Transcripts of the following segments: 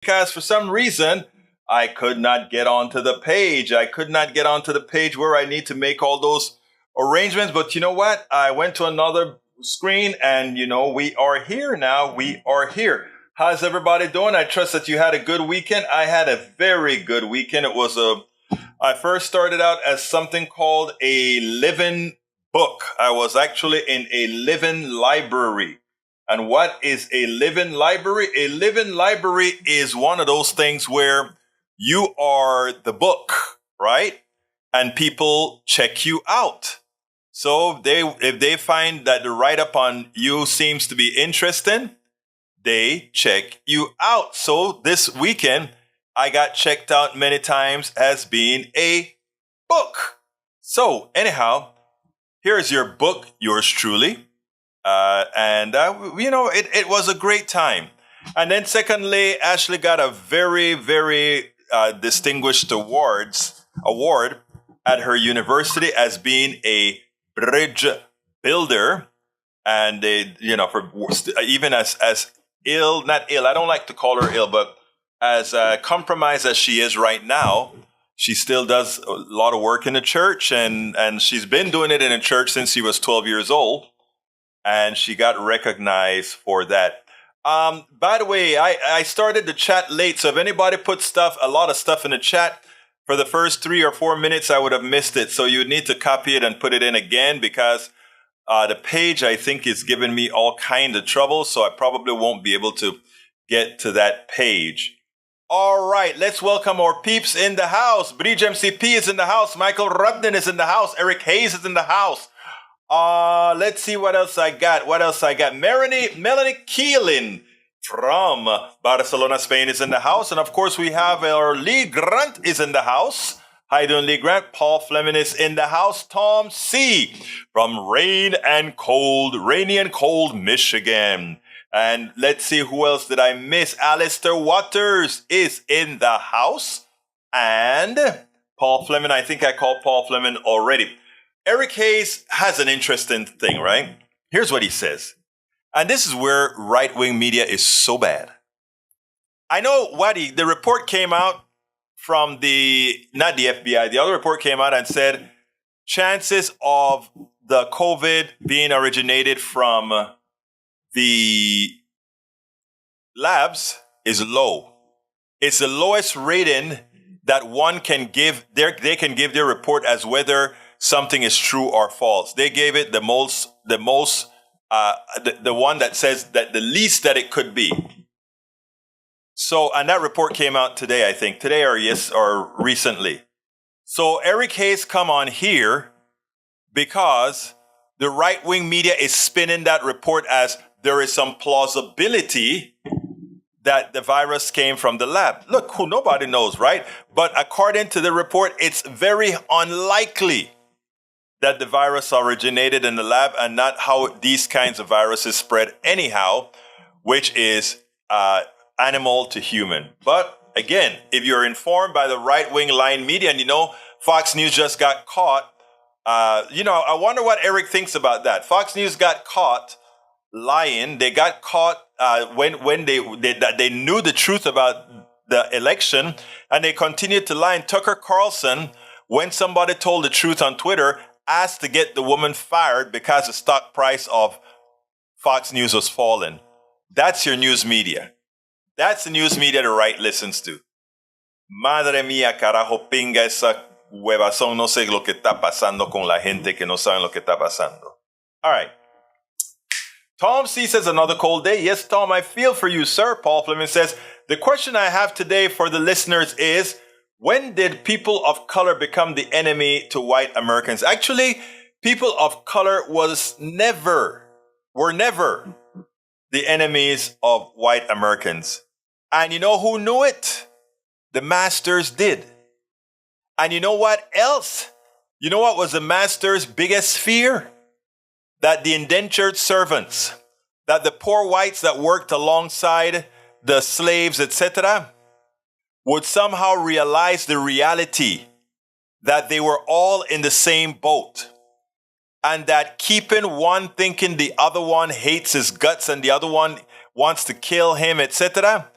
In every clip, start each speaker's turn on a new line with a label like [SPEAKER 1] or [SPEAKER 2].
[SPEAKER 1] because for some reason I could not get onto the page. I could not get onto the page where I need to make all those arrangements. But you know what? I went to another screen and, we are here now. We are here. How's everybody doing? I trust that you had a good weekend. I had a very good weekend. I first started out as something called a living book. I was actually in a living library. And what is a living library? A living library is one of those things where you are the book, right? And people check you out. So if they find that the write-up on you seems to be interesting, they check you out. So this weekend, I got checked out many times as being a book. So anyhow, here's your book, yours truly. It was a great time. And then secondly, Ashley got a very, very distinguished award at her university as being a bridge builder. And even as ill, not ill, I don't like to call her ill, but as compromised as she is right now, she still does a lot of work in the church, and she's been doing it in a church since she was 12 years old. And she got recognized for that. By the way, I started the chat late. So if anybody put a lot of stuff in the chat for the first 3 or 4 minutes, I would have missed it. So you would need to copy it and put it in again because the page, I think, is giving me all kind of trouble. So I probably won't be able to get to that page. All right, let's welcome our peeps in the house. Bridge MCP is in the house. Michael Rudden is in the house. Eric Hayes is in the house. Let's see what else I got. Melanie Keelan from Barcelona, Spain is in the house. And of course, we have our Lee Grant is in the house. How you doing, Lee Grant? Paul Fleming is in the house. Tom C. from rainy and cold, Michigan. And let's see who else did I miss. Alistair Waters is in the house. And Paul Fleming, I think I called Paul Fleming already. Eric Hayes has an interesting thing, right? Here's what he says. And this is where right-wing media is so bad. I know the report came out from not the FBI, the other report came out and said chances of the COVID being originated from the labs is low. It's the lowest rating that one can give. They can give their report as whether something is true or false. They gave it the one that says that the least that it could be. So, and that report came out today, I think, or recently. So Eric Hayes come on here because the right-wing media is spinning that report as there is some plausibility that the virus came from the lab. Look, nobody knows, right? But according to the report, it's very unlikely that the virus originated in the lab and not how these kinds of viruses spread anyhow, which is animal to human. But again, if you're informed by the right-wing line media, and Fox News just got caught, I wonder what Eric thinks about that. Fox News got caught lying. They got caught when they knew the truth about the election, and they continued to lie. And Tucker Carlson, when somebody told the truth on Twitter, asked to get the woman fired because the stock price of Fox News was falling. That's your news media. That's the news media the right listens to. Madre mía, carajo, pinga esa huevazón. No sé lo que está pasando con la gente que no saben lo que está pasando. All right. Tom C. says, another cold day. Yes, Tom, I feel for you, sir. Paul Fleming says, the question I have today for the listeners is, when did people of color become the enemy to white Americans? Actually, people of color were never the enemies of white Americans. And you know who knew it? The masters did. And you know what else? You know what was the master's biggest fear? That the indentured servants, that the poor whites that worked alongside the slaves, etc., would somehow realize the reality that they were all in the same boat, and that keeping one thinking the other one hates his guts and the other one wants to kill him, etc.,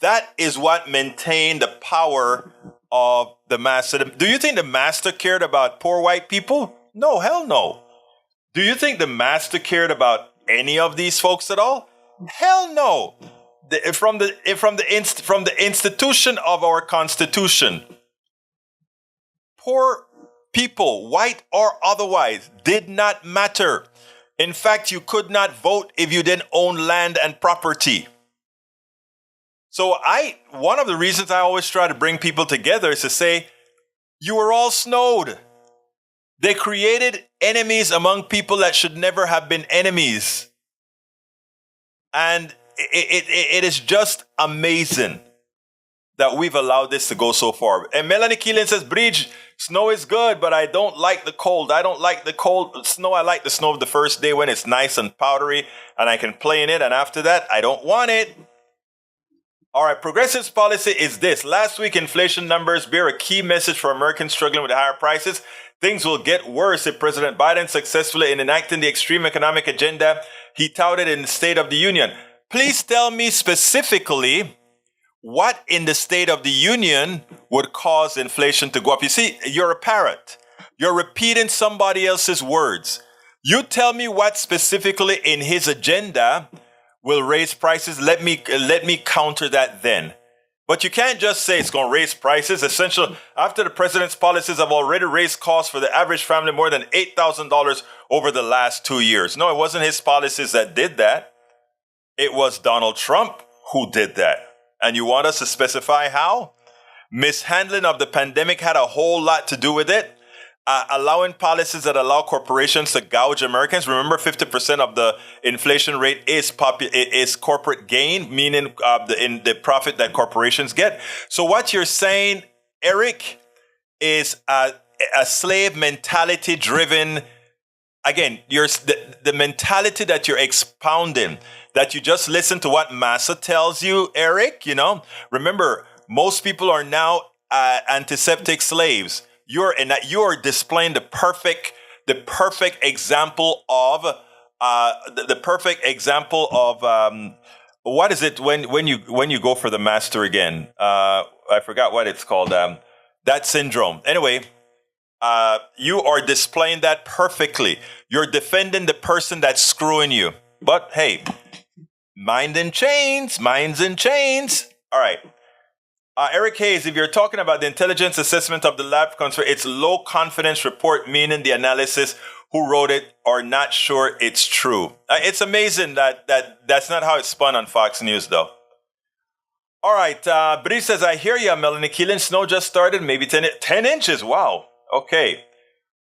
[SPEAKER 1] That is what maintained the power of the master. Do you think the master cared about poor white people? No, hell no. Do you think the master cared about any of these folks at all? Hell no. From the institution of our Constitution, poor people, white or otherwise, did not matter. In fact, you could not vote if you didn't own land and property. So one of the reasons I always try to bring people together is to say, you were all snowed. They created enemies among people that should never have been enemies. And it is just amazing that we've allowed this to go so far. And Melanie Keelan says, Bridge, snow is good, but I don't like the cold. I don't like the cold snow. I like the snow of the first day when it's nice and powdery and I can play in it. And after that, I don't want it. All right, Progressive's policy is this. Last week, inflation numbers bear a key message for Americans struggling with higher prices. Things will get worse if President Biden successfully in enacting the extreme economic agenda he touted in the State of the Union. Please tell me specifically what in the State of the Union would cause inflation to go up. You see, you're a parrot. You're repeating somebody else's words. You tell me what specifically in his agenda will raise prices. Let me counter that then. But you can't just say it's going to raise prices. Essentially, after the president's policies have already raised costs for the average family more than $8,000 over the last 2 years. No, it wasn't his policies that did that. It was Donald Trump who did that. And you want us to specify how? Mishandling of the pandemic had a whole lot to do with it. Allowing policies that allow corporations to gouge Americans. Remember, 50% of the inflation rate is corporate gain, meaning the profit that corporations get. So what you're saying, Eric, is a slave mentality driven. Again, the mentality that you're expounding, that you just listen to what Massa tells you, Eric. Remember, most people are now antiseptic slaves. You're displaying the perfect example of what is it when you go for the master again? I forgot what it's called. That syndrome. Anyway, you are displaying that perfectly. You're defending the person that's screwing you. But hey, minds in chains. All right. Eric Hayes, if you're talking about the intelligence assessment of the lab, it's low confidence report, meaning the analysis who wrote it are not sure it's true. It's amazing that's not how it's spun on Fox News, though. All right. Bri says, I hear you, Melanie Keelan. Snow just started, maybe 10 inches. Wow. Okay.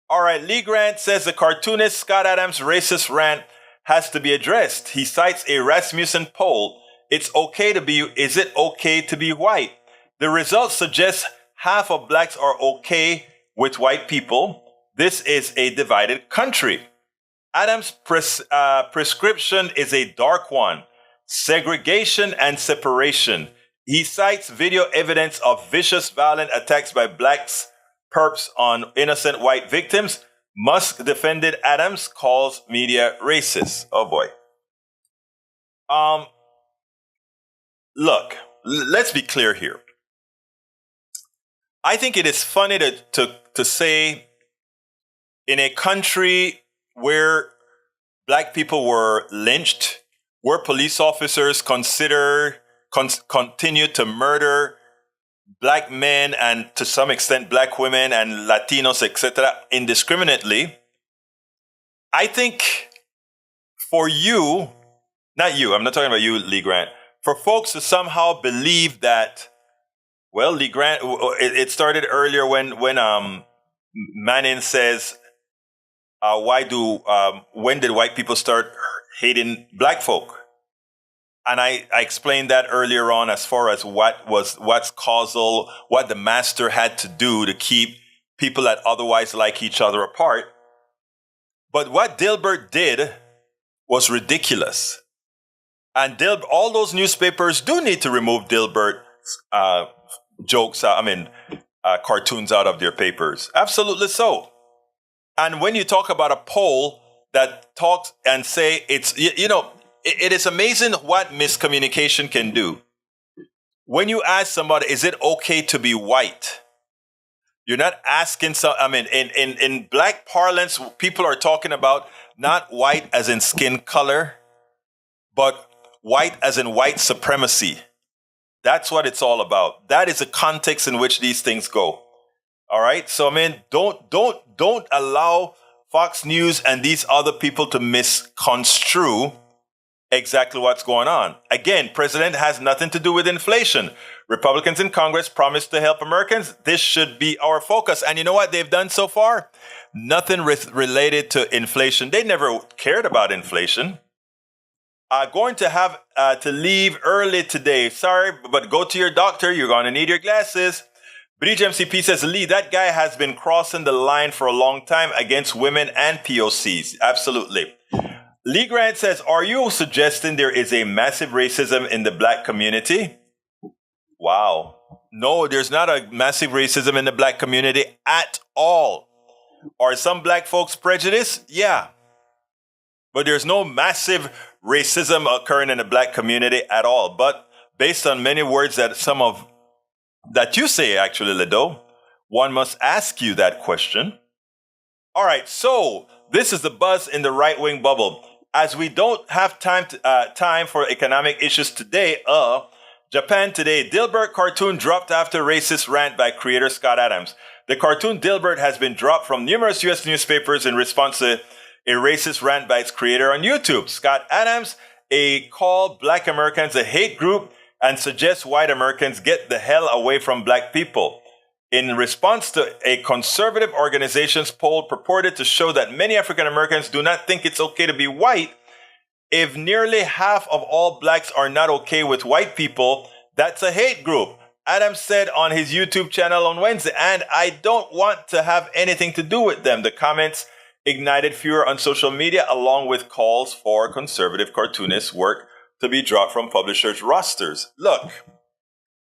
[SPEAKER 1] All right. Lee Grant says the cartoonist Scott Adams' racist rant has to be addressed. He cites a Rasmussen poll. Is it okay to be white? The results suggest half of blacks are okay with white people. This is a divided country. Adams' prescription is a dark one. Segregation and separation. He cites video evidence of vicious violent attacks by blacks perps on innocent white victims. Musk defended Adams, calls media racist. Oh boy. Look, let's be clear here. I think it is funny to say in a country where black people were lynched, where police officers continue to murder black men and to some extent black women and Latinos, etc., indiscriminately. I think for you, not you, I'm not talking about you, Lee Grant, for folks to somehow believe that, well, Lee Grant, it started earlier when Manning says, when did white people start hating black folk? And I explained that earlier on as far as what's causal, what the master had to do to keep people that otherwise like each other apart. But what Dilbert did was ridiculous. And all those newspapers do need to remove Dilbert cartoons out of their papers. Absolutely so. And when you talk about a poll that talks and say it is amazing what miscommunication can do. when you ask somebody, is it okay to be white? You're not asking in black parlance, people are talking about not white as in skin color, but white as in white supremacy. That's what it's all about. That is the context in which these things go. All right. So don't allow Fox News and these other people to misconstrue exactly what's going on. Again, president has nothing to do with inflation. Republicans in Congress promised to help Americans. This should be our focus. And you know what they've done so far? Nothing related to inflation. They never cared about inflation. Going to have to leave early today. Sorry, but go to your doctor. You're going to need your glasses. Buttigieg MCP says, Lee, that guy has been crossing the line for a long time against women and POCs. Absolutely. Lee Grant says, are you suggesting there is a massive racism in the black community? Wow. No, there's not a massive racism in the black community at all. Are some black folks prejudiced? Yeah. But there's no massive racism occurring in the black community at all. But based on many words that you say, actually, Ledo, one must ask you that question. All right, so this is the buzz in the right-wing bubble. As we don't have time for economic issues today, Japan Today, Dilbert cartoon dropped after racist rant by creator Scott Adams. The cartoon Dilbert has been dropped from numerous U.S. newspapers in response to a racist rant by its creator on YouTube. Scott Adams called black Americans a hate group and suggests white Americans get the hell away from black people. In response to a conservative organization's poll purported to show that many African Americans do not think it's okay to be white, if nearly half of all blacks are not okay with white people, that's a hate group, Adams said on his YouTube channel on Wednesday, and I don't want to have anything to do with them. The comments ignited furor on social media, along with calls for conservative cartoonists' work to be dropped from publishers' rosters. Look,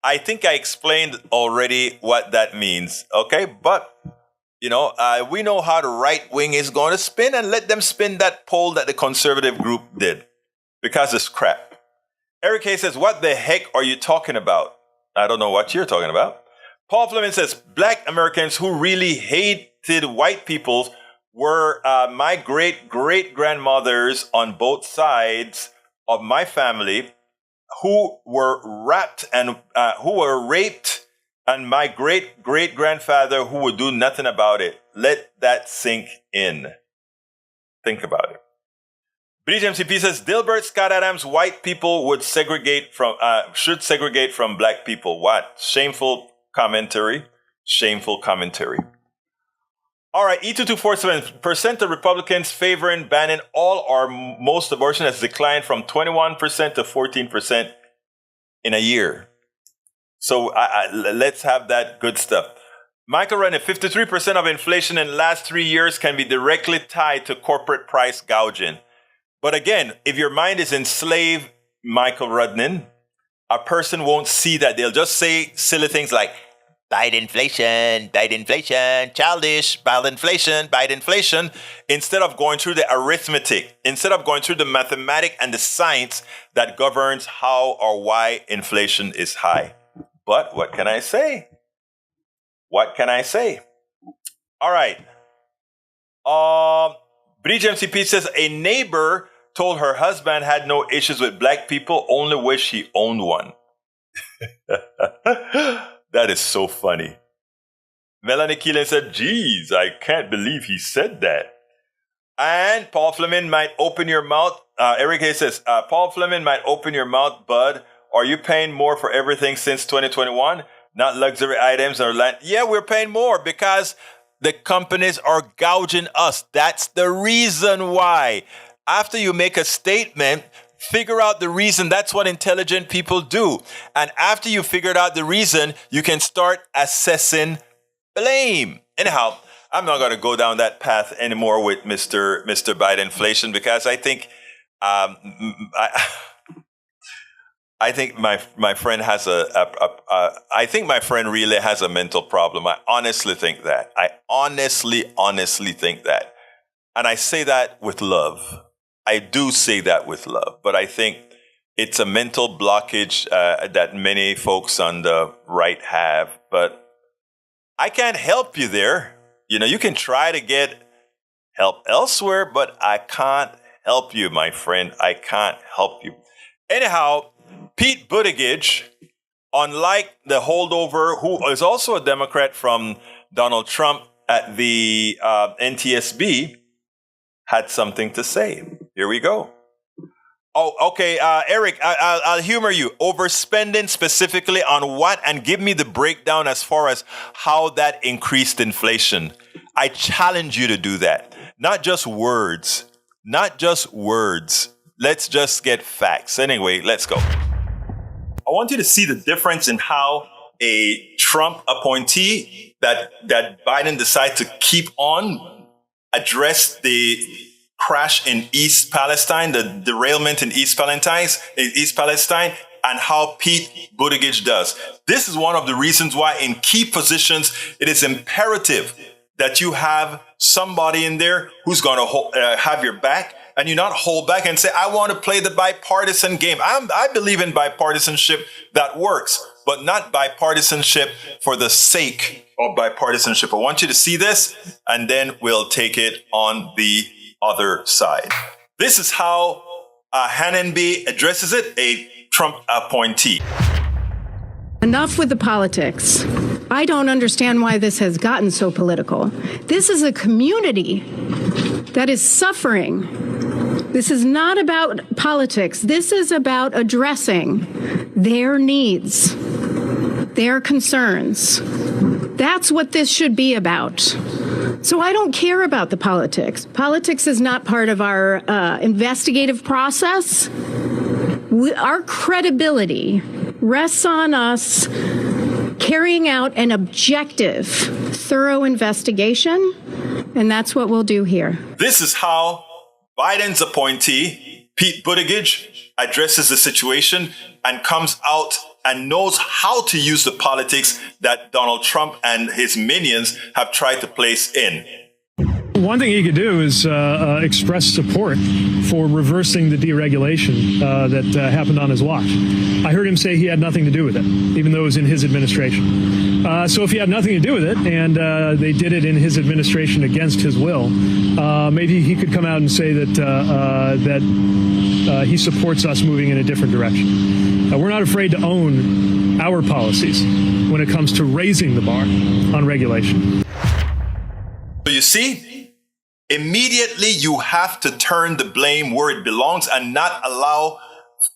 [SPEAKER 1] I think I explained already what that means, okay? But, we know how the right wing is going to spin, and let them spin that poll that the conservative group did, because it's crap. Eric Hayes says, what the heck are you talking about? I don't know what you're talking about. Paul Fleming says, black Americans who really hated white people were my great-great-grandmothers on both sides of my family who were raped, and my great-great-grandfather who would do nothing about it. Let that sink in. Think about it. Buttigieg MCP says, Dilbert, Scott Adams, white people should segregate from black people. What? Shameful commentary. Shameful commentary. All right, E2247% of Republicans favoring banning all or most abortion has declined from 21% to 14% in a year. So let's have that good stuff. Michael Rudnick, 53% of inflation in the last 3 years can be directly tied to corporate price gouging. But again, if your mind is enslaved, Michael Rudnick, a person won't see that. They'll just say silly things like, bite inflation, childish, bite inflation, instead of going through the arithmetic, instead of going through the mathematics and the science that governs how or why inflation is high. But what can I say? All right. Buttigieg MCP says a neighbor told her husband had no issues with black people, only wish he owned one. That is so funny. Melanie Keelan said, geez, I can't believe he said that. And Paul Fleming might open your mouth. Eric Hayes says, Paul Fleming might open your mouth, bud. Are you paying more for everything since 2021? Not luxury items or land. Yeah, we're paying more because the companies are gouging us. That's the reason why. After you make a statement, figure out the reason. That's what intelligent people do. And after you figured out the reason, you can start assessing blame. Anyhow, I'm not going to go down that path anymore with Mr. Biden inflation, because I think I think my friend has I think my friend really has a mental problem. I honestly think that. I honestly think that. And I say that with love. I do say that with love. But I think it's a mental blockage that many folks on the right have, but I can't help you there. You can try to get help elsewhere, but I can't help you, my friend. I can't help you. Anyhow, Pete Buttigieg, unlike the holdover, who is also a Democrat from Donald Trump at the NTSB, had something to say. Here we go. Oh, okay, Eric, I'll humor you. Overspending specifically on what? And give me the breakdown as far as how that increased inflation. I challenge you to do that. Not just words. Not just words. Let's just get facts. Anyway, let's go. I want you to see the difference in how a Trump appointee that Biden decided to keep on address the crash in East Palestine, the derailment in East Palestine, and how Pete Buttigieg does. This is one of the reasons why in key positions, it is imperative that you have somebody in there who's going to have your back, and you not hold back and say, I want to play the bipartisan game. I believe in bipartisanship that works, but not bipartisanship for the sake of bipartisanship. I want you to see this, and then we'll take it on the other side. This is how Hannenby addresses it, a Trump appointee.
[SPEAKER 2] Enough with the politics. I don't understand why this has gotten so political. This is a community that is suffering. This is not about politics. This is about addressing their needs, their concerns. That's what this should be about. So I don't care about the politics. Politics is not part of our investigative process. Our credibility rests on us carrying out an objective, thorough investigation, and that's what we'll do here.
[SPEAKER 1] This is how Biden's appointee, Pete Buttigieg, addresses the situation and comes out and knows how to use the politics that Donald Trump and his minions have tried to place in.
[SPEAKER 3] One thing he could do is express support for reversing the deregulation that happened on his watch. I heard him say he had nothing to do with it, even though it was in his administration. So if he had nothing to do with it and they did it in his administration against his will, maybe he could come out and say that he supports us moving in a different direction. We're not afraid to own our policies when it comes to raising the bar on regulation.
[SPEAKER 1] So you see, immediately you have to turn the blame where it belongs and not allow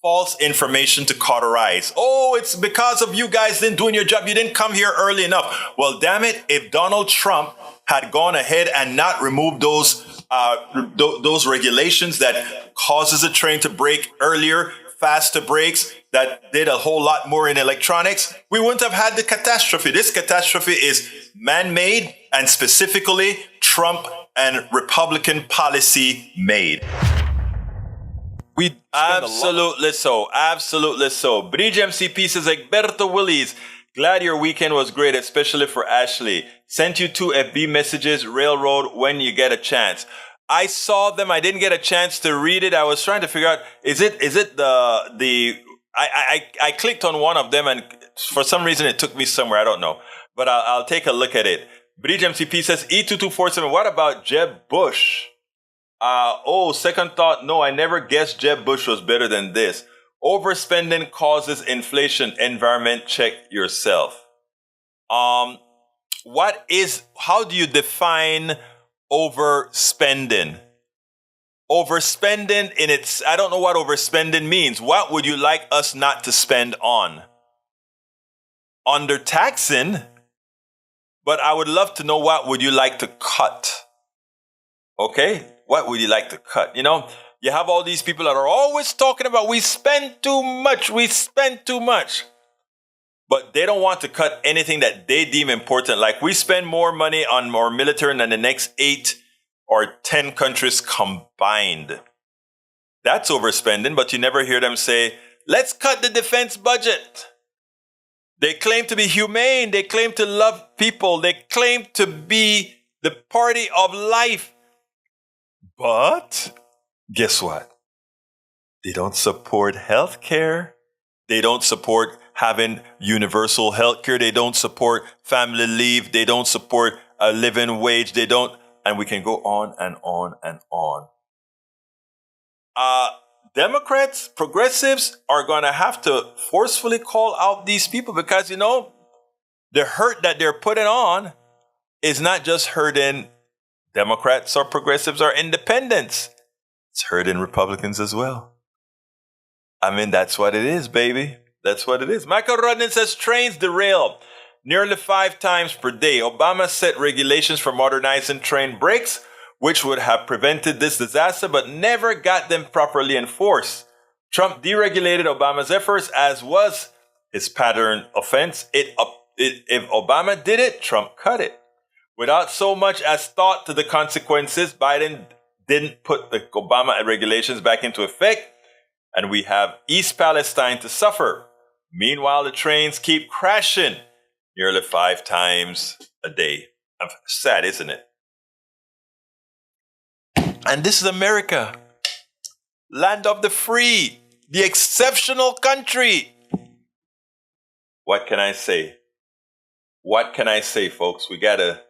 [SPEAKER 1] false information to cauterize. Oh, it's because of you guys didn't doing your job. You didn't come here early enough. Well, damn it, if Donald Trump had gone ahead and not removed those regulations that causes the train to break earlier, faster brakes, that did a whole lot more in electronics, we wouldn't have had the catastrophe. This catastrophe is man-made and specifically Trump and Republican policy made. We absolutely so. Bridge MCP says, Egberto Willis, glad your weekend was great, especially for Ashley. Sent you 2 FB messages, Railroad, when you get a chance. I saw them. I didn't get a chance to read it. I was trying to figure out, is it I clicked on one of them and for some reason it took me somewhere. I don't know, but I'll take a look at it. Bridge MCP says E2247. What about Jeb Bush? Second thought. No, I never guessed Jeb Bush was better than this. Overspending causes inflation. Environment, check yourself. How do you define overspending? Overspending I don't know what overspending means. What would you like us not to spend on? Undertaxing, but I would love to know what would you like to cut? Okay? What would you like to cut? You have all these people that are always talking about we spend too much. But they don't want to cut anything that they deem important. Like we spend more money on more military than the next 8 or 10 countries combined. That's overspending, but you never hear them say, let's cut the defense budget. They claim to be humane. They claim to love people. They claim to be the party of life. But guess what? They don't support health care. They don't support having universal health care. They don't support family leave. They don't support a living wage. They don't, and we can go on and on and on. Democrats, progressives are going to have to forcefully call out these people because, you know, the hurt that they're putting on is not just hurting Democrats or progressives or independents. It's hurting Republicans as well. I mean, that's what it is, baby. That's what it is. Michael Rodden says trains derail nearly 5 times per day. Obama set regulations for modernizing train brakes, which would have prevented this disaster, but never got them properly enforced. Trump deregulated Obama's efforts, as was his pattern offense. If Obama did it, Trump cut it. Without so much as thought to the consequences, Biden didn't put the Obama regulations back into effect, and we have East Palestine to suffer. Meanwhile, the trains keep crashing nearly 5 times a day. Sad, isn't it? And this is America, land of the free, the exceptional country. What can I say? What can I say, folks? We gotta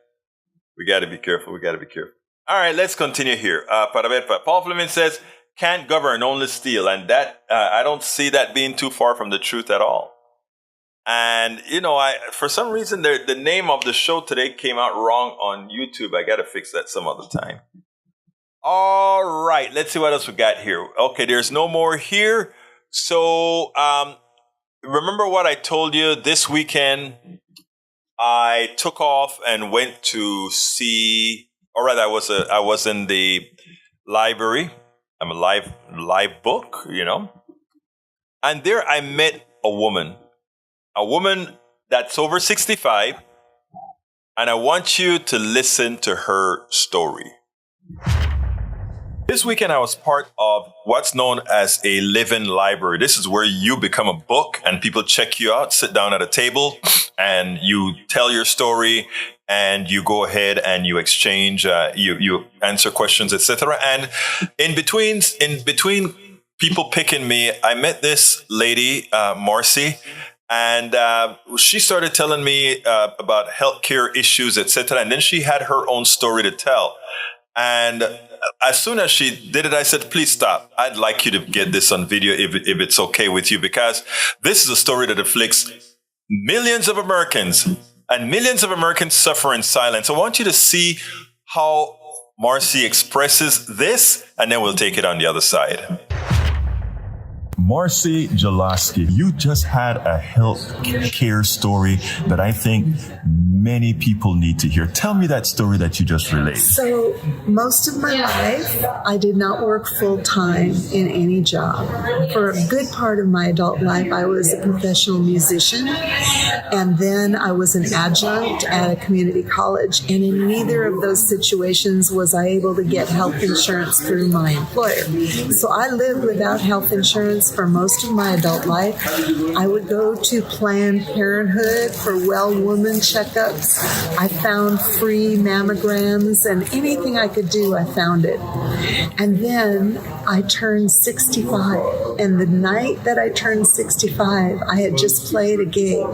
[SPEAKER 1] be careful. We gotta be careful. All right, let's continue here. Paul Fleming says, "Can't govern, only steal," and that I don't see that being too far from the truth at all. And you know, for some reason the name of the show today came out wrong on YouTube. I gotta fix that some other time. All right, let's see what else we got here. Okay, there's no more here. So remember what I told you this weekend? I took off and went to see. All right, I was in the library. I'm a live book, you know, and there I met a woman that's over 65, and I want you to listen to her story. This weekend, I was part of what's known as a living library. This is where you become a book and people check you out, sit down at a table, and you tell your story, and you go ahead and you exchange, you answer questions, etc. And in between people picking me, I met this lady, Marcy, and she started telling me about healthcare issues, etc. And then she had her own story to tell. And as soon as she did it, I said, please stop. I'd like you to get this on video if it's okay with you, because this is a story that afflicts millions of Americans, and millions of Americans suffer in silence. I want you to see how Marcy expresses this, and then we'll take it on the other side.
[SPEAKER 4] Marcy Jaloski, you just had a health care story that I think many people need to hear. Tell me that story that you just relayed.
[SPEAKER 5] So most of my life, I did not work full time in any job. For a good part of my adult life, I was a professional musician, and then I was an adjunct at a community college. And in neither of those situations was I able to get health insurance through my employer. So I lived without health insurance for most of my adult life. I would go to Planned Parenthood for well woman checkups. I found free mammograms, and anything I could do, I found it. And then I turned 65. And the night that I turned 65, I had just played a gig,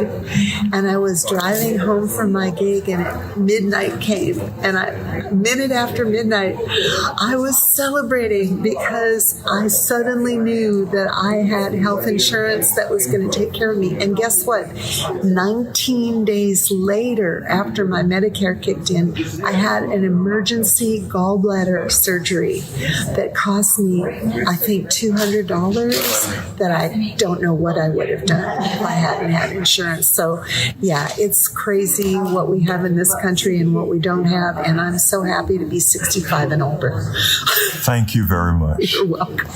[SPEAKER 5] and I was driving home from my gig, and midnight came. And minute after midnight, I was celebrating because I suddenly knew that I had health insurance that was going to take care of me. And guess what? 19 days later, after my Medicare kicked in, I had an emergency gallbladder surgery that cost me, I think, $200 that I don't know what I would have done if I hadn't had insurance. So, yeah, it's crazy what we have in this country and what we don't have. And I'm so happy to be 65 and older.
[SPEAKER 4] Thank you very much.
[SPEAKER 5] You're welcome.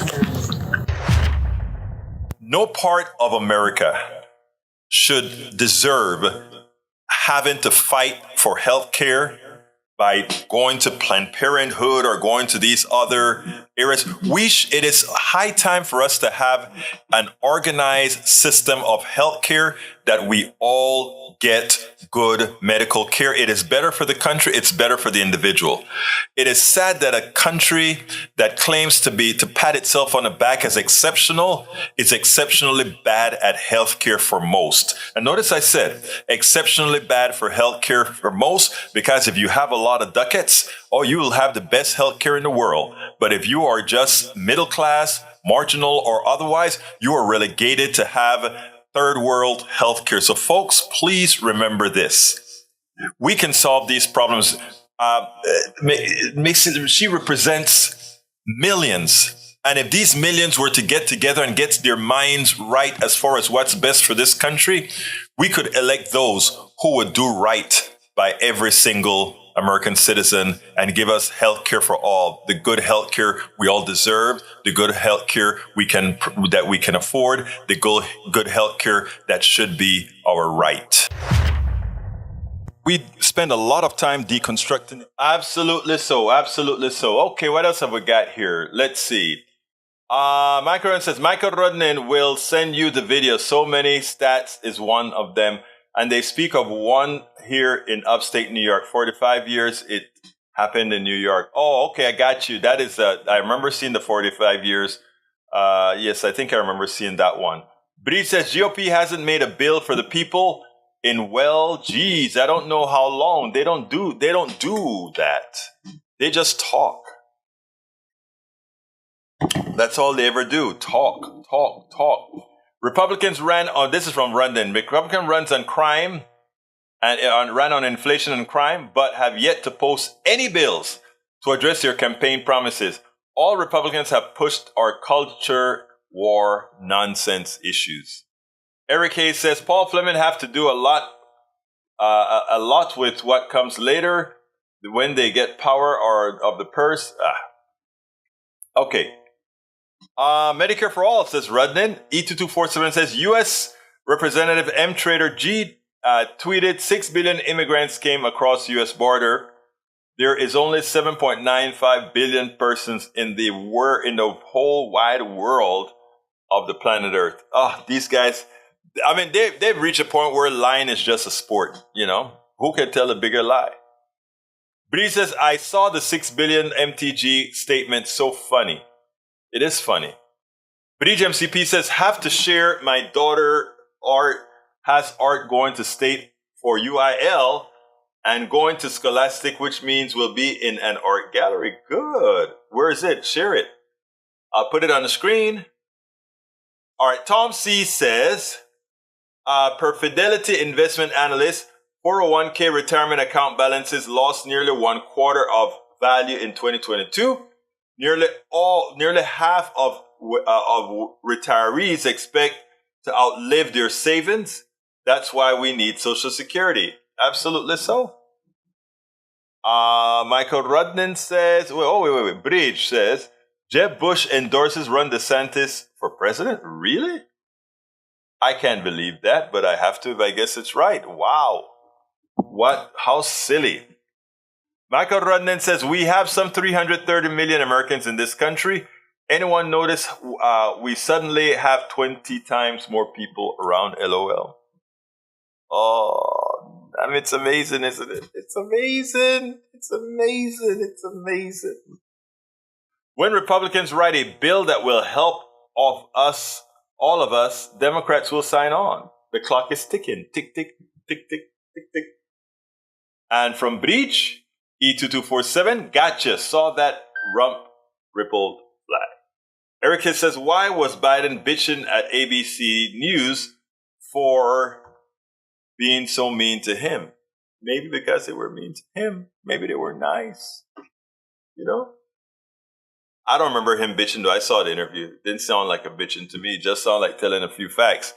[SPEAKER 1] No part of America should deserve having to fight for health care by going to Planned Parenthood or going to these other areas. It is high time for us to have an organized system of health care that we all get good medical care. It is better for the country. It's better for the individual. It is sad that a country that claims to pat itself on the back as exceptional is exceptionally bad at healthcare for most. And notice I said exceptionally bad for healthcare for most, because if you have a lot of ducats, you will have the best healthcare in the world. But if you are just middle class, marginal, or otherwise, you are relegated to have third world healthcare. So folks, please remember this. We can solve these problems. She represents millions. And if these millions were to get together and get their minds right as far as what's best for this country, we could elect those who would do right by every single American citizen and give us health care for all, the good health care we all deserve, the good health care that we can afford, the good health care that should be our right. We spend a lot of time deconstructing. Absolutely so. Absolutely so. Okay, what else have we got here? Let's see. Michael says, Michael Rodnin will send you the video. So many stats is one of them. And they speak of one here in upstate New York. 45 years it happened in New York. Oh, okay, I got you. That is, I remember seeing the 45 years. Yes, I think I remember seeing that one. But he says GOP hasn't made a bill for the people in, geez, I don't know how long. They don't do that. They just talk. That's all they ever do. Talk. Republicans ran on, this is from London, Republican runs on crime and ran on inflation and crime, but have yet to post any bills to address their campaign promises. All Republicans have pushed our culture war nonsense issues. Eric Hayes says, Paul Fleming have to do a lot with what comes later when they get power or of the purse. Okay. Medicare for All, says Rudnin. E2247 says U.S. Representative M. Trader G tweeted 6 billion immigrants came across U.S. border. There is only 7.95 billion persons in the whole wide world of the planet Earth. These guys, I mean, they've reached a point where lying is just a sport, you know? Who can tell a bigger lie? But he says, I saw the 6 billion MTG statement, so funny. It is funny. But MCP says, have to share. My daughter has art going to state for UIL and going to Scholastic, which means we'll be in an art gallery. Good. Where is it? Share it. I'll put it on the screen. All right. Tom C says, per Fidelity investment analyst, 401k retirement account balances lost nearly 1/4 of value in 2022. Nearly half of retirees expect to outlive their savings. That's why we need Social Security. Absolutely so. Michael Rudnin says, wait. Bridge says, Jeb Bush endorses Ron DeSantis for president? Really? I can't believe that, but I have to. I guess it's right. Wow. What? How silly. Michael Rudnin says, we have some 330 million Americans in this country. Anyone notice we suddenly have 20 times more people around, LOL? Oh, I mean, it's amazing, isn't it? It's amazing. It's amazing. It's amazing. When Republicans write a bill that will help all of us, Democrats will sign on. The clock is ticking. Tick, tick, tick, tick, tick, tick. And from Breach, E2247, gotcha. Saw that rump rippled flag. Eric says, why was Biden bitching at ABC News for being so mean to him? Maybe because they were mean to him. Maybe they were nice. You know? I don't remember him bitching, though. I saw the interview. It didn't sound like a bitching to me. It just sounded like telling a few facts.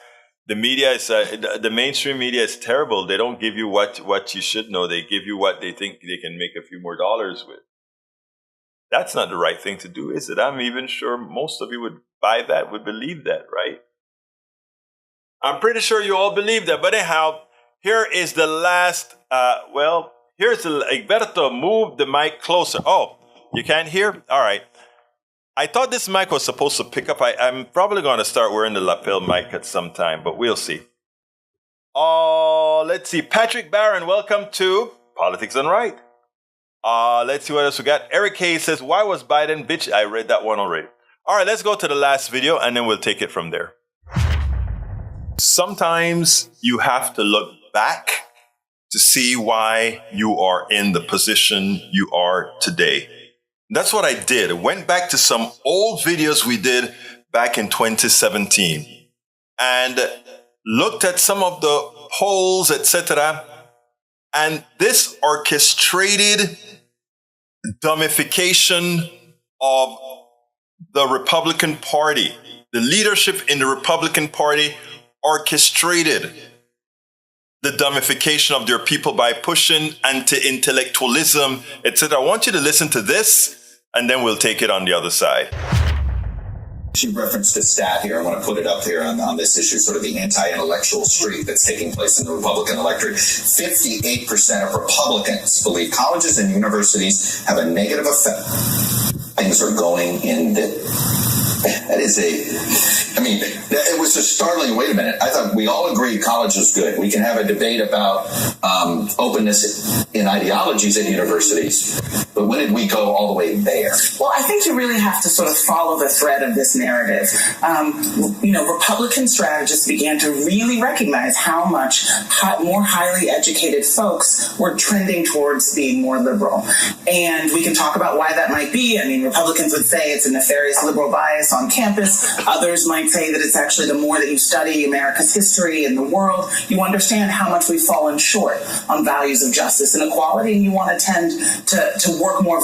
[SPEAKER 1] The media is, the mainstream media is terrible. They don't give you what you should know. They give you what they think they can make a few more dollars with. That's not the right thing to do, is it? I'm even sure most of you would buy that, would believe that, right? I'm pretty sure you all believe that. But anyhow, here is the last, here's Egberto, move the mic closer. Oh, you can't hear? All right. I thought this mic was supposed to pick up. I'm probably going to start wearing the lapel mic at some time, but we'll see. Let's see. Patrick Barron, welcome to Politics Done Right. Let's see what else we got. Eric Hayes says, why was Biden bitch? I read that one already. All right, let's go to the last video and then we'll take it from there. Sometimes you have to look back to see why you are in the position you are today. That's what I did. I went back to some old videos we did back in 2017 and looked at some of the polls, etc. And this orchestrated dummification of the Republican Party, the leadership in the Republican Party orchestrated the dummification of their people by pushing anti-intellectualism, etc. I want you to listen to this, and then we'll take it on the other side.
[SPEAKER 6] She referenced a stat here. I want to put it up here on this issue, sort of the anti-intellectual streak that's taking place in the Republican electorate. 58% of Republicans believe colleges and universities have a negative effect. Things are going in that is it was just startling. Wait a minute. I thought we all agreed college was good. We can have a debate about openness in ideologies at universities. But when did we go all the way there?
[SPEAKER 7] Well, I think you really have to sort of follow the thread of this narrative. Republican strategists began to really recognize how much more highly educated folks were trending towards being more liberal. And we can talk about why that might be. I mean, Republicans would say it's a nefarious liberal bias on campus. Others might say that it's actually the more that you study America's history and the world, you understand how much we've fallen short on values of justice and equality, and you want to tend to work more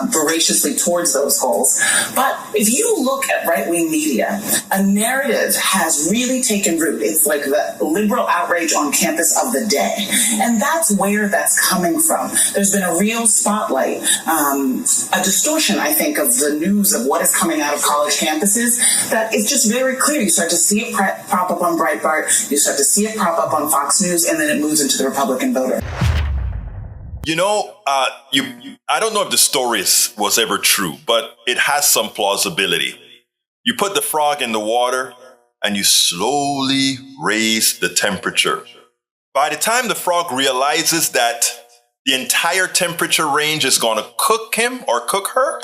[SPEAKER 7] voraciously towards those goals. But if you look at right-wing media, a narrative has really taken root. It's like the liberal outrage on campus of the day. And that's where that's coming from. There's been a real spotlight, a distortion, I think, of the news of what is coming out of college campuses, that it's just very clear. You start to see it prop up on Breitbart, you start to see it prop up on Fox News, and then it moves into the Republican voter.
[SPEAKER 1] You know, I don't know if the story was ever true, but it has some plausibility. You put the frog in the water and you slowly raise the temperature. By the time the frog realizes that the entire temperature range is going to cook him or cook her,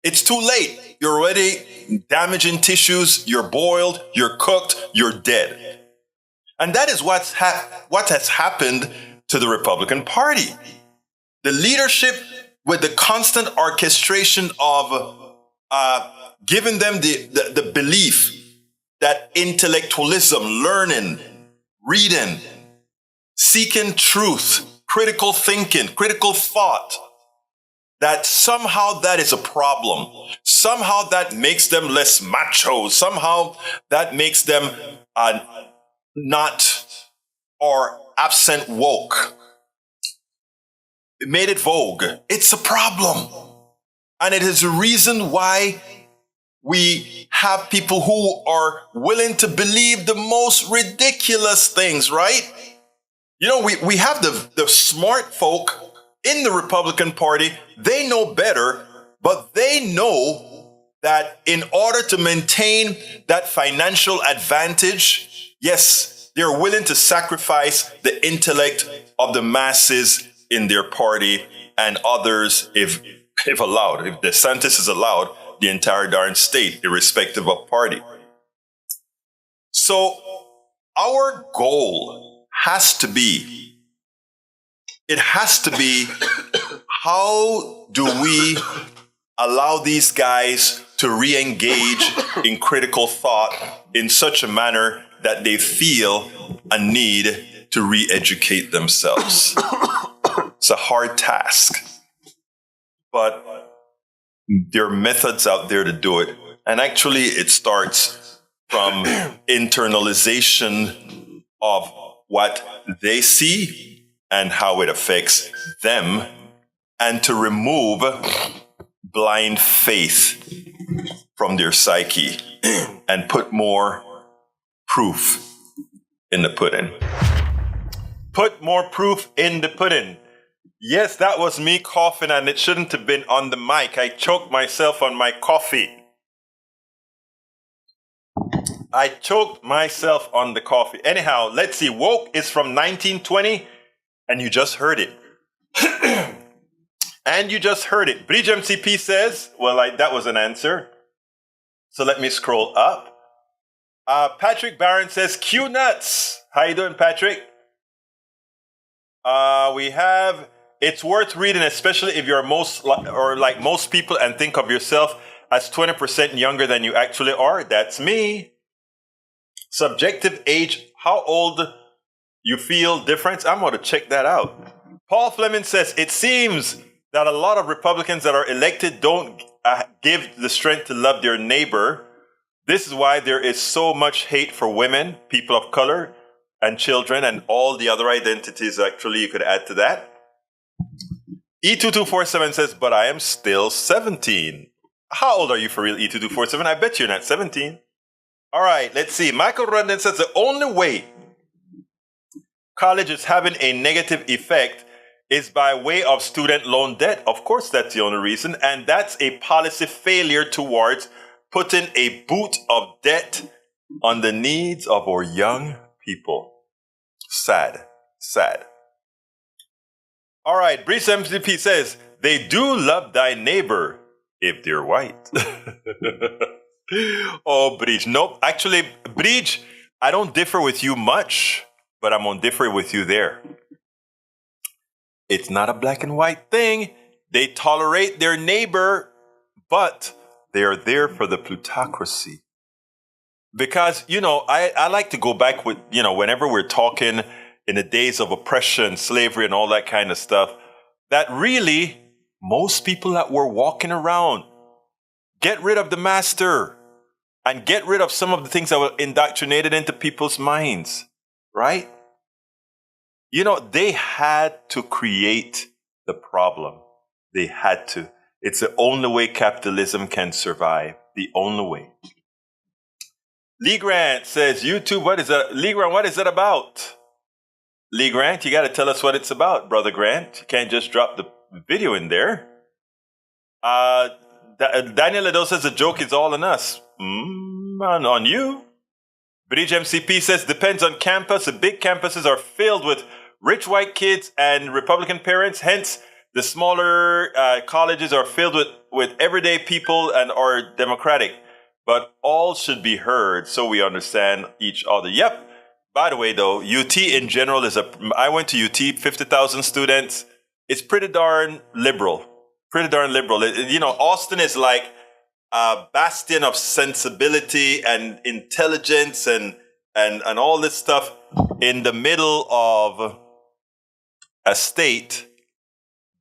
[SPEAKER 1] it's too late. You're already damaging tissues, you're boiled, you're cooked, you're dead. And that is what has happened to the Republican Party. The leadership, with the constant orchestration of giving them the belief that intellectualism, learning, reading, seeking truth, critical thinking, critical thought, that somehow that is a problem. Somehow that makes them less macho. Somehow that makes them not or absent woke. It made it vogue. It's a problem. And it is the reason why we have people who are willing to believe the most ridiculous things, right? You know, we have the smart folk in the Republican Party. They know better, but they know that in order to maintain that financial advantage, yes, they're willing to sacrifice the intellect of the masses in their party and others, if allowed, if DeSantis is allowed, the entire darn state, irrespective of party. So our goal has to be, how do we allow these guys to re-engage in critical thought in such a manner that they feel a need to re-educate themselves? It's a hard task, but there are methods out there to do it. And actually, it starts from internalization of what they see and how it affects them, and to remove blind faith from their psyche and put more proof in the pudding. Put more proof in the pudding. Yes, that was me coughing, and it shouldn't have been on the mic. I choked myself on my coffee. I choked myself on the coffee. Anyhow, let's see. Woke is from 1920, and you just heard it. And you just heard it. Bridge MCP says, well, that was an answer. So let me scroll up. Patrick Barron says, Q nuts. How you doing, Patrick? We have, it's worth reading, especially if you're like most people and think of yourself as 20% younger than you actually are. That's me. Subjective age, how old you feel difference? I'm going to check that out. Paul Fleming says, it seems that a lot of Republicans that are elected don't give the strength to love their neighbor. This is why there is so much hate for women, people of color, and children, and all the other identities, actually, you could add to that. E2247 says, but I am still 17. How old are you for real, E2247? I bet you're not 17. All right, let's see. Michael Rundin says, the only way college is having a negative effect is by way of student loan debt. Of course, that's the only reason. And that's a policy failure towards putting a boot of debt on the needs of our young people. Sad, sad. All right, Breeze MCP says, they do love thy neighbor if they're white. Oh, Breeze. Nope. Actually, Breeze, I don't differ with you much, but I'm going to differ with you there. It's not a black and white thing. They tolerate their neighbor, but they are there for the plutocracy. Because, I like to go back with, whenever we're talking in the days of oppression, slavery, and all that kind of stuff, that really most people that were walking around, get rid of the master and get rid of some of the things that were indoctrinated into people's minds, right? They had to create the problem. They had to. It's the only way capitalism can survive. The only way. Lee Grant says, YouTube, what is that? Lee Grant, what is it about? Lee Grant, you got to tell us what it's about, Brother Grant. You can't just drop the video in there. Daniel Ledo says, the joke is all on us. On you. Bridge MCP says, depends on campus. The big campuses are filled with rich white kids and Republican parents. Hence, the smaller colleges are filled with everyday people and are democratic. But all should be heard so we understand each other. Yep. By the way, though, UT in general I went to UT, 50,000 students. It's pretty darn liberal. Austin is like a bastion of sensibility and intelligence and all this stuff in the middle of a state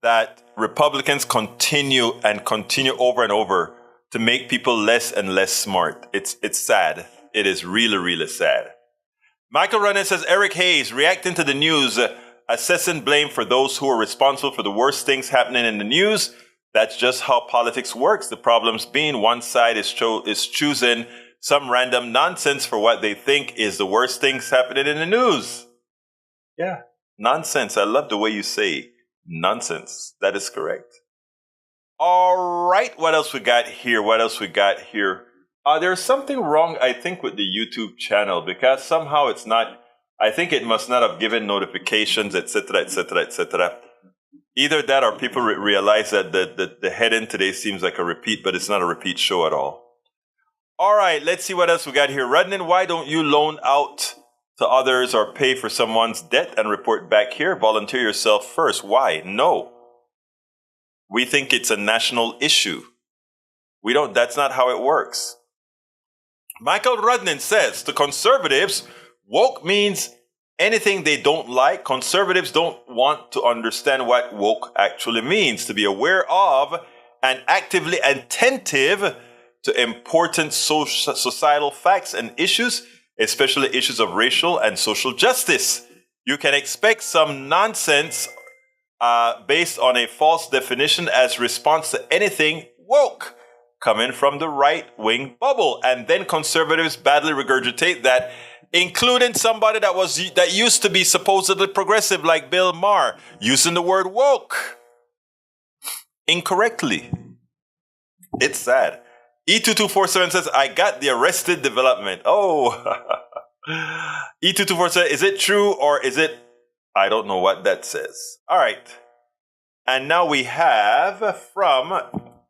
[SPEAKER 1] that Republicans continue over and over to make people less and less smart. It's sad. It is really, really sad. Michael Runnan says, Eric Hayes, reacting to the news, assessing blame for those who are responsible for the worst things happening in the news. That's just how politics works. The problems being one side is choosing some random nonsense for what they think is the worst things happening in the news. Yeah, nonsense. I love the way you say nonsense. That is correct. All right, what else we got here? There's something wrong, I think, with the YouTube channel because somehow it's not, I think it must not have given notifications, etc., etc., etc. Either that or people realize that the head-in today seems like a repeat, but it's not a repeat show at all. All right, let's see what else we got here. Rudnin, why don't you loan out to others or pay for someone's debt and report back here? Volunteer yourself first. Why? No. We think it's a national issue. That's not how it works. Michael Rudnin says, to conservatives, woke means anything they don't like. Conservatives don't want to understand what woke actually means, to be aware of and actively attentive to important societal facts and issues, especially issues of racial and social justice. You can expect some nonsense based on a false definition as response to anything woke coming from the right-wing bubble. And then conservatives badly regurgitate that, including somebody that used to be supposedly progressive like Bill Maher, using the word woke incorrectly. It's sad. E2247 says, I got the Arrested Development. Oh. E2247, is it true or is it? I don't know what that says. All right. And now we have from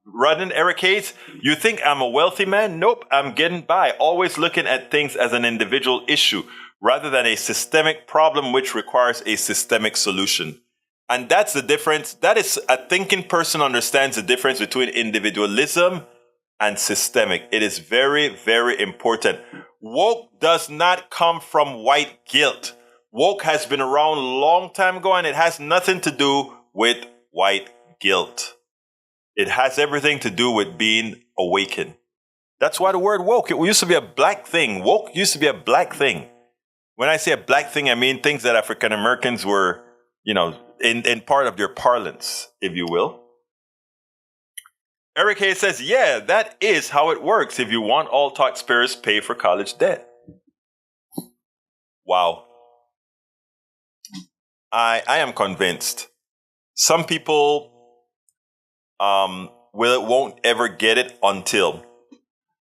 [SPEAKER 1] Rudden Eric Hayes, you think I'm a wealthy man? Nope, I'm getting by. Always looking at things as an individual issue rather than a systemic problem which requires a systemic solution. And that's the difference. That is, a thinking person understands the difference between individualism and systemic. It is very, very important. Woke does not come from white guilt. Woke has been around a long time ago, and it has nothing to do with white guilt. It has everything to do with being awakened. That's why the word woke, it used to be a black thing. Woke used to be a black thing. When I say a black thing, I mean things that African Americans were, in part of their parlance, if you will. Eric Hayes says, yeah, that is how it works. If you want all taxpayers pay for college debt. Wow. I am convinced. Some people won't ever get it until.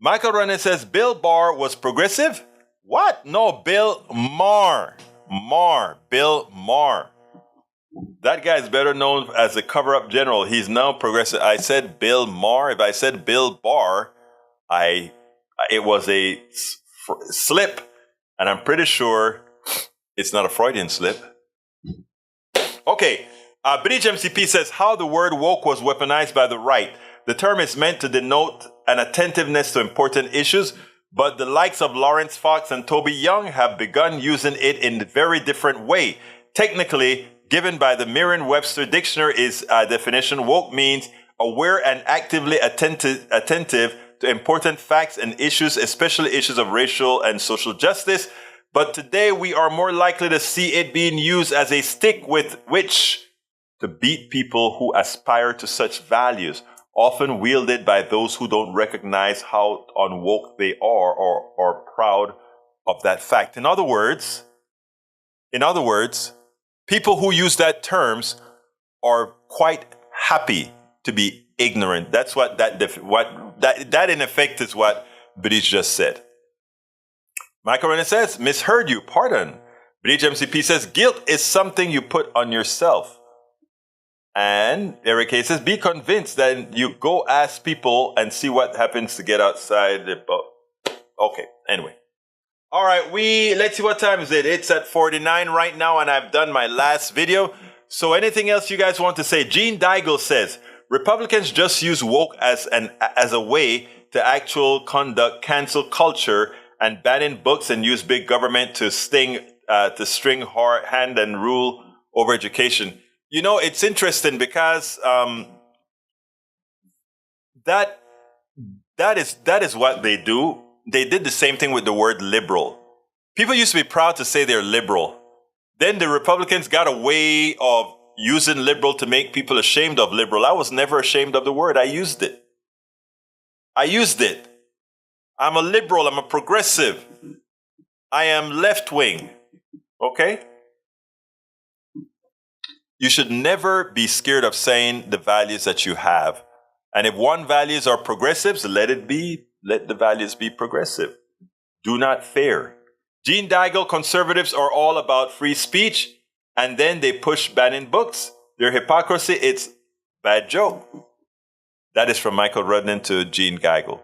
[SPEAKER 1] Michael Renner says, Bill Barr was progressive? What? No, Bill Maher. Bill Maher. That guy is better known as the cover-up general. He's now progressive. I said Bill Maher. If I said Bill Barr, it was a slip, and I'm pretty sure it's not a Freudian slip. Okay, British MCP says how the word woke was weaponized by the right. The term is meant to denote an attentiveness to important issues, but the likes of Lawrence Fox and Toby Young have begun using it in a very different way. Technically, given by the Merriam-Webster dictionary is definition, woke means aware and actively attentive to important facts and issues, especially issues of racial and social justice. But today we are more likely to see it being used as a stick with which to beat people who aspire to such values, often wielded by those who don't recognize how unwoke they are or proud of that fact. In other words, people who use that terms are quite happy to be ignorant. That's what that in effect is what British just said. Michael Renner says, misheard you, pardon. British MCP says, guilt is something you put on yourself. And Eric Hayes says, be convinced that you go ask people and see what happens to get outside the boat. Okay, anyway. All right, let's see what time is it. It's at 49 right now, and I've done my last video. So anything else you guys want to say? Gene Daigle says, Republicans just use woke as a way to actual conduct cancel culture and banning books and use big government to string hard hand and rule over education. You know, it's interesting because that is what they do. They did the same thing with the word liberal. People used to be proud to say they're liberal. Then the Republicans got a way of using liberal to make people ashamed of liberal. I was never ashamed of the word. I used it. I'm a liberal. I'm a progressive. I am left-wing. Okay? You should never be scared of saying the values that you have. And if one values are progressives, let the values be progressive. Do not fear. Gene Daigle, conservatives are all about free speech, and then they push banning books. Their hypocrisy, it's bad joke. That is from Michael Rudnan to Gene Daigle.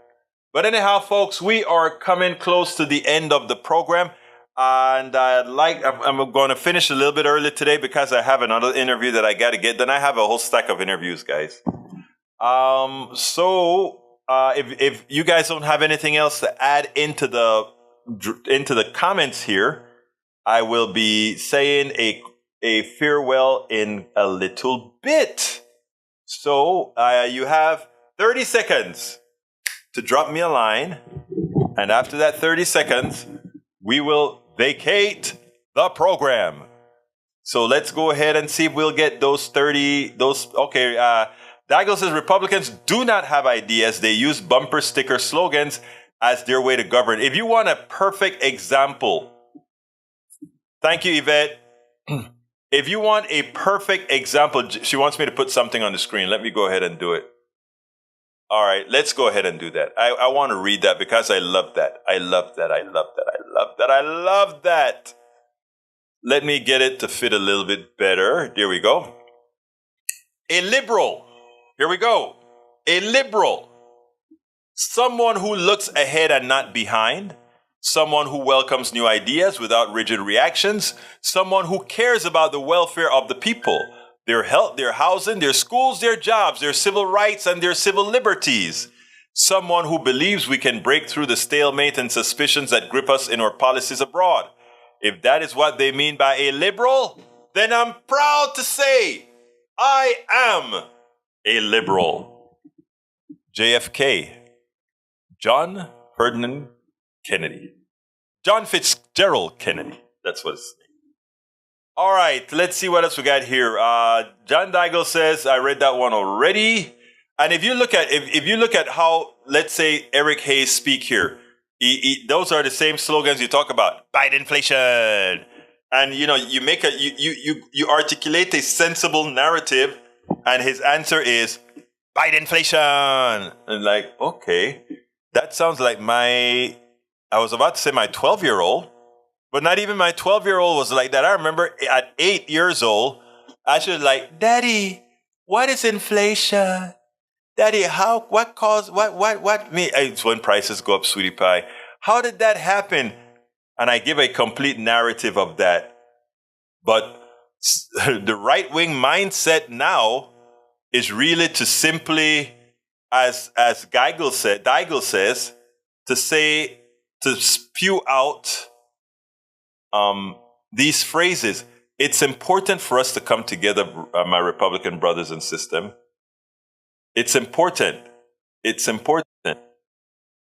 [SPEAKER 1] But anyhow, folks, we are coming close to the end of the program. And I'm going to finish a little bit early today because I have another interview that I got to get. Then I have a whole stack of interviews, guys. If you guys don't have anything else to add into the comments here, I will be saying a farewell in a little bit. So you have 30 seconds to drop me a line, and after that 30 seconds, we will vacate the program. So let's go ahead and see if we'll get those 30. Okay. Daigle says Republicans do not have ideas. They use bumper sticker slogans as their way to govern. If you want a perfect example, thank you, Yvette. If you want a perfect example, she wants me to put something on the screen. Let me go ahead and do it. All right, let's go ahead and do that. I want to read that because I love that. I love that. I love that. I love that. I love that. Let me get it to fit a little bit better. There we go. A liberal. Here we go. A liberal. Someone who looks ahead and not behind. Someone who welcomes new ideas without rigid reactions. Someone who cares about the welfare of the people. Their health, their housing, their schools, their jobs, their civil rights, and their civil liberties. Someone who believes we can break through the stalemate and suspicions that grip us in our policies abroad. If that is what they mean by a liberal, then I'm proud to say I am a liberal. JFK, John Ferdinand Kennedy. John Fitzgerald Kennedy. That's what it's. All right, let's see what else we got here. John Daigle says, I read that one already. And if you look at how, let's say, Eric Hayes speak here, those are the same slogans you talk about. Fight inflation. And you articulate a sensible narrative, and his answer is fight inflation. And like, okay, that sounds like I was about to say my 12-year-old. But not even my 12-year-old was like that. I remember at 8 years old, I should like, Daddy, what is inflation? Daddy, what me? It's when prices go up, sweetie pie. How did that happen? And I give a complete narrative of that. But the right-wing mindset now is really to simply, as Daigle says, to spew out these phrases. It's important for us to come together, my Republican brothers and sisters. It's important. It's important.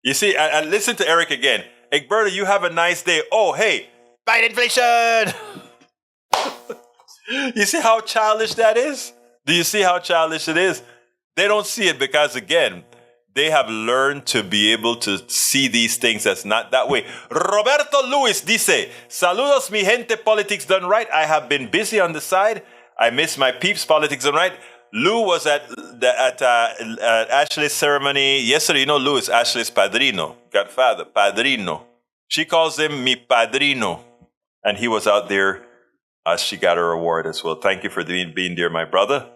[SPEAKER 1] You see, and listen to Eric again. Egberto, you have a nice day. Oh, hey, fight inflation. You see how childish that is? Do you see how childish it is? They don't see it because, again, they have learned to be able to see these things as not that way. Roberto Luis dice, saludos mi gente, politics done right. I have been busy on the side. I miss my peeps, politics done right. Lou was at Ashley's ceremony yesterday. You know, Lou is Ashley's padrino, godfather, padrino. She calls him mi padrino. And he was out there as she got her award as well. Thank you for being there, my brother.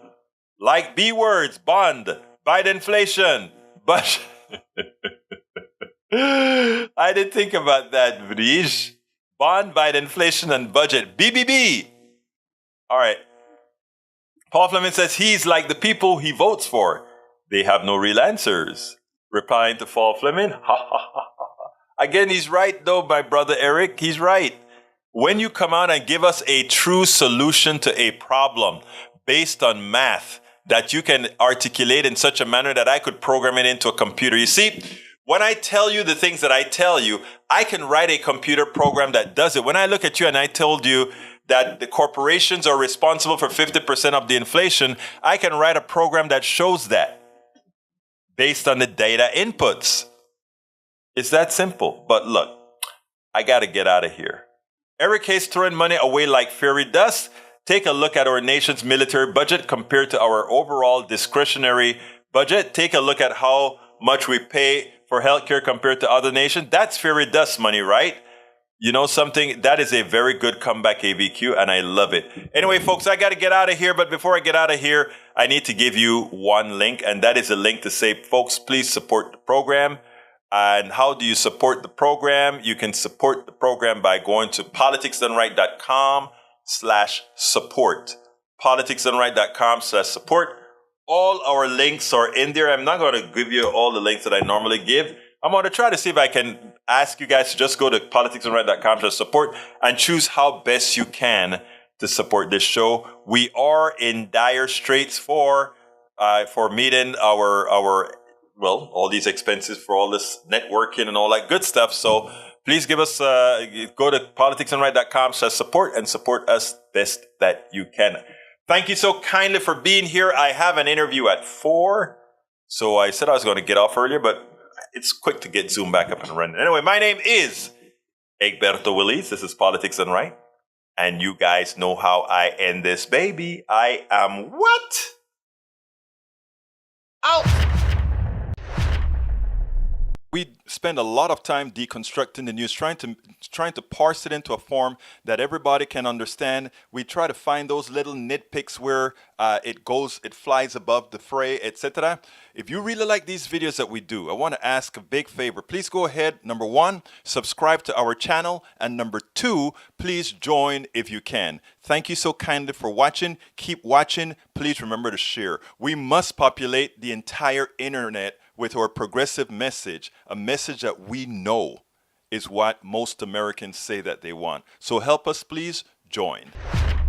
[SPEAKER 1] Like B words, bond, fight inflation. But I didn't think about that, Vrish. Bond, fight inflation, and budget. BBB. All right. Paul Fleming says he's like the people he votes for. They have no real answers. Replying to Paul Fleming, ha ha ha ha. Again, he's right though, my brother Eric. He's right. When you come out and give us a true solution to a problem based on math that you can articulate in such a manner that I could program it into a computer. You see, when I tell you the things that I tell you, I can write a computer program that does it. When I look at you and I told you that the corporations are responsible for 50% of the inflation, I can write a program that shows that based on the data inputs. It's that simple. But look, I got to get out of here. Eric Hayes throwing money away like fairy dust. Take a look at our nation's military budget compared to our overall discretionary budget. Take a look at how much we pay for healthcare compared to other nations. That's fairy dust money, right? You know something? That is a very good comeback, ABQ, and I love it. Anyway, folks, I got to get out of here. But before I get out of here, I need to give you one link, and that is a link to say, folks, please support the program. And how do you support the program? You can support the program by going to politicsdoneright.com/support. politicsdoneright.com/support. All our links are in there. I'm not going to give you all the links that I normally give. I'm going to try to see if I can ask you guys to just go to politicsdoneright.com/support and choose how best you can to support this show. We are in dire straits for meeting our all these expenses for all this networking and all that good stuff. So please give us, go to politicsdoneright.com/support and support us best that you can. Thank you so kindly for being here. I have an interview at 4. So I said I was going to get off earlier, but it's quick to get Zoom back up and running. Anyway, my name is Egberto Willis. This is Politics Done Right. And you guys know how I end this, baby. I am what? Out! We spend a lot of time deconstructing the news, trying to parse it into a form that everybody can understand. We try to find those little nitpicks where it flies above the fray, etc. If you really like these videos that we do, I want to ask a big favor. Please go ahead, number one, subscribe to our channel, and number two, please join if you can. Thank you so kindly for watching. Keep watching. Please remember to share. We must populate the entire internet with our progressive message, a message that we know is what most Americans say that they want. So help us, please join.